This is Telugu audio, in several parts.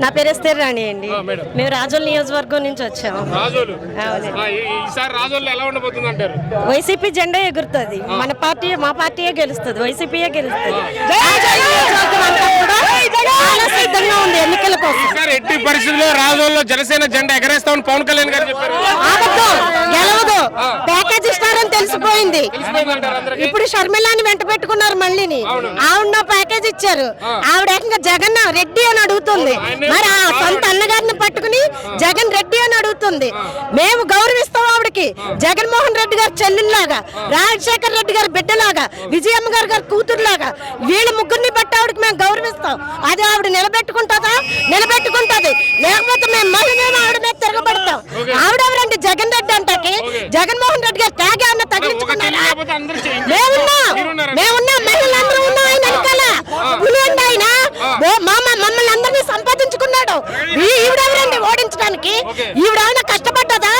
నా పేరు ఎస్తేర్ రాణి అండి. మేము రాజోల్ నియోజకవర్గం నుంచి వచ్చాము. వైసీపీ జెండా ఎగురుతుంది. మన పార్టీ, మా పార్టీయే గెలుస్తుంది, వైసీపీయే గెలుస్తుంది. సిద్ధంగా ఉంది ఎన్నికల కోసం. ఎట్టి పరిస్థితుల్లో రాజోల్లో జనసేన జెండా ఎగరేస్తామని పవన్ కళ్యాణ్ గారు చెప్పారు. గెలవదు, ప్యాకేజ్ ఇస్తారని తెలిసిపోయింది. ఇప్పుడు షర్మిలాని వెంట పెట్టుకున్నారు. మళ్ళీని ఆవిడ ప్యాకేజ్ ఇచ్చారు. ఆవిడ ఏకంగా జగన్ రెడ్డి అని అడుగుతుంది. మరి ఆ సొంత అన్నగారిని పట్టుకుని జగన్ రెడ్డి అని అడుగుతుంది. మేము గౌరవిస్తాం ఆవిడకి. జగన్మోహన్ రెడ్డి గారి చెల్లెల్లాగా, రాజశేఖర్ రెడ్డి గారి బిడ్డలాగా, విజయమ్మ గారి కూతురులాగా వీళ్ళ ముగ్గురిని బట్టి ఆవిడకి మేము గౌరవిస్తాం. అది ఆవిడ నిలబెట్టుకుంటుందా? నిలబెట్టుకుంటది. లేకపోతే మేము ఆవిడ మీద తిరగబడతాం. ఆవిడెవరండి? జగన్ రెడ్డి అంటకి జగన్మోహన్ రెడ్డి గారు ట్యాగ్ అన్న తగిలించుకున్నారా? మేమున్నా మహిళలందరూ ఉన్నాం. ఆయన వెనకాల పులిండి. ఆయన మమ్మల్ని అందరినీ సంపాదించుకున్నాడు. ఈవిడెవరండి ఓడించడానికి? ఈవిడేమైనా కష్టపడ్డదా?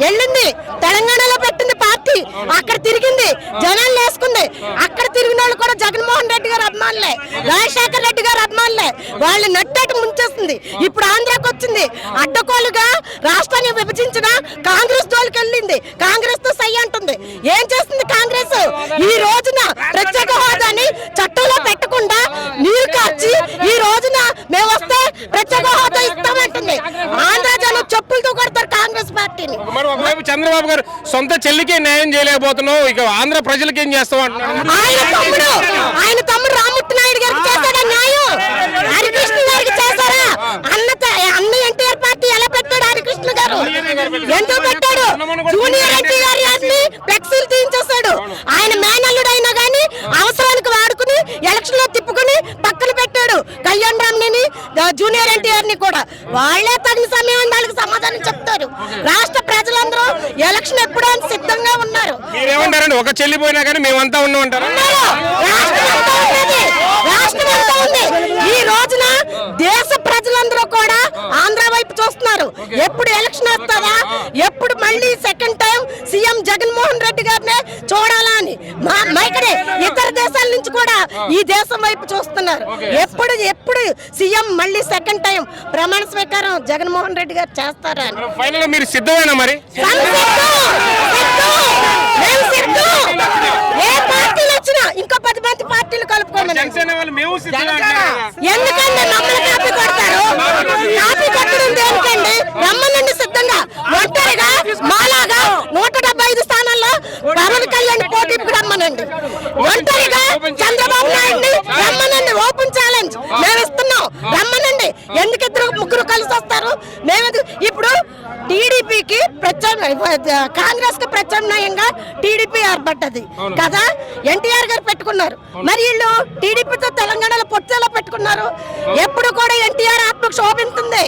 వెళ్ళింది తెలంగాణలో పెట్టింది పార్టీ, అక్కడ తిరిగింది, జనాలు వేసుకుంది. అక్కడ తిరిగిన వాళ్ళు కూడా జగన్మోహన్ రెడ్డి గారు అభిమానులే, రాజశేఖర్ రెడ్డి గారు అభిమానులే. వాళ్ళు నట్టేట ముంచేస్తుంది. ఇప్పుడు ఆంధ్రాకి వచ్చింది. అడ్డకోలుగా రాష్ట్రాన్ని విభజించిన కాంగ్రెస్ జోలికి వెళ్ళింది. కాంగ్రెస్ తో సై అంటుంది. ఏం చేస్తుంది కాంగ్రెస్? ఈ రోజున ప్రత్యేక హోదాని చట్టంలో పెట్టకుండా నీరు కార్చి ఈ రోజున మేము వస్తే ప్రత్యేక హోదా ఇస్తామంటుంది. ఆంధ్ర జనం చెప్పులతో కొడతారు కాంగ్రెస్ పార్టీని. ఒకవైపు చంద్రబాబు గారు సొంత చెల్లికే న్యాయం చేయలేకపోతున్నావు, ఇక ఆంధ్ర ప్రజలకి ఏం చేస్తావు అంటున్నారు. ఆయన తమ్ముడు రామ్మూర్తి నాయుడు గారికి చేశాడా న్యాయం? హరికృష్ణ గారికి చేశారా? అన్న ఎన్టీఆర్ పార్టీ ఎలా పెట్టాడు హరికృష్ణ గారు? ఎందుకు పెట్టాడు? జూనియర్ ఎన్టీ గారి ఫ్లెక్సీలు తీయించేశాడు. ఆయన మేనల్లుడు అయినా గానీ అవసరానికి వాడుకుని ఎలక్షన్ లో తిప్పుకుని పక్కన పెట్టాడు కళ్యాణ్ రామ్ని, జూనియర్ ఎన్టీఆర్ ని కూడా. వాళ్లే తగిన సమయం వాళ్ళకి సమాధానం చెప్తారు. రాష్ట్ర ప్రజలందరూ ఎలక్షన్ ఎప్పుడో సిద్ధంగా ఉన్నారు. ఒక చెల్లిపోయినా కానీ మేమంతా ఉన్నామంటారు. రాష్ట్రం అంతా ఉంది. ఈ రోజున దేశ ప్రజలందరూ కూడా ఆంధ్ర వైపు చూస్తున్నారు. ఎప్పుడు ఎలక్షన్ వస్తుందా, ఎప్పుడు మళ్ళీ second time CM Jaganmohan Reddy గారినే చూడాలా అని మైకడే ఇతర దేశాల నుంచి కూడా ఈ దేశం వైపు చూస్తున్నారు. ఎప్పుడు సీఎం మళ్ళీ సెకండ్ టైం ప్రమాణ స్వీకారం జగన్మోహన్ రెడ్డి గారు చేస్తారా? మీరు సిద్ధమేనా? మరి ఏ పార్టీలు వచ్చినా ఇంకో 10 మంది పార్టీలు కలుపుకోమని. ఎందుకంటే మమ్మల్ని కాపీ కొడతారు? కాపీ కొట్టడం దేనికండి? రమ్మనండి సిద్ధంగా. ఒంటరిగా మాలాగా 175 స్థానాల్లో పవన్ కళ్యాణ్ పోటీకి రమ్మనండి. ఒంటరిగా చంద్రబాబు నాయుడిని రమ్మనండి. ఓపెన్ ఛాలెంజ్ మేము ఇస్తున్నాం. రమ్మనండి. ఎందుకు ఇద్దరు ముగ్గురు కలిసి వస్తారు? ఇప్పుడు టీడీపీకి కాంగ్రెస్ కి ప్రత్యామ్నాయంగా టీడీపీ ఏర్పడ్డది కదా. ఎన్టీఆర్ గారు పెట్టుకున్నారు. మరి వీళ్ళు టీడీపీతో తెలంగాణలో పొత్తేలా పెట్టుకున్నారు. ఎప్పుడు కూడా ఎన్టీఆర్ ఆత్మకు శోభిస్తుంది.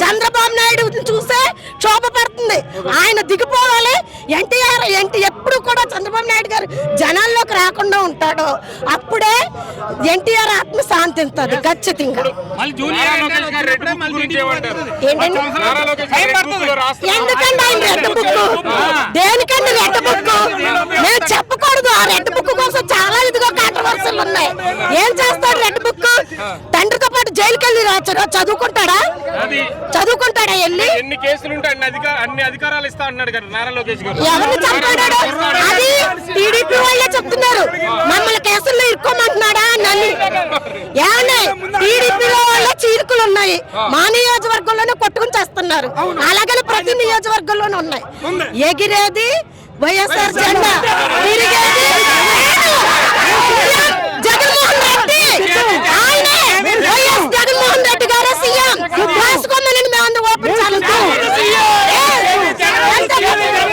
చంద్రబాబు నాయుడు చూసే శోభ పడుతుంది. ఆయన దిగిపోవాలి. ఎన్టీఆర్ ఎప్పుడు కూడా చంద్రబాబు నాయుడు గారు జనాల్లోకి రాకుండా ఉంటాడో అప్పుడే ఎన్టీఆర్ ఆత్మ శాంతిస్తుంది ఖచ్చితంగా. ఎందుకండి ఆయన రెడ్ బుక్? దేనికండి రెడ్ బుక్? మేము చెప్పకూడదు. ఆ రెడ్ బుక్ కోసం చాలా ఇదిగో కాంట్రవర్సీలు ఉన్నాయి. ఏం చేస్తాడు రెడ్ బుక్? తండ్రితో పాటు జైలుకి వెళ్ళి చదువుకుంటాడా? వెళ్ళి ఎన్ని కేసులు ఉంటాయి, అన్ని అధికారాలు ఇస్తా అన్నాడు కదా నారా లోకేష్ గారు. ఎవరిని చంపాడు? అది టీడీపీ వాళ్ళే చెప్తున్నారు. మమ్మల్ని కేసుల్లో ఇరుక్కోమంటున్నాడా నన్ను? ఏమన్నా టీడీపీలో వాళ్ళ చీరుకులు ఉన్నాయి. మా నియోజకవర్గంలోనే కొట్టుకుని చేస్తున్నారు. అలాగనే ప్రతి నియోజకవర్గంలోనే ఉన్నాయి. ఎగిరేది వైఎస్ఆర్ జెండా, తిరిగేది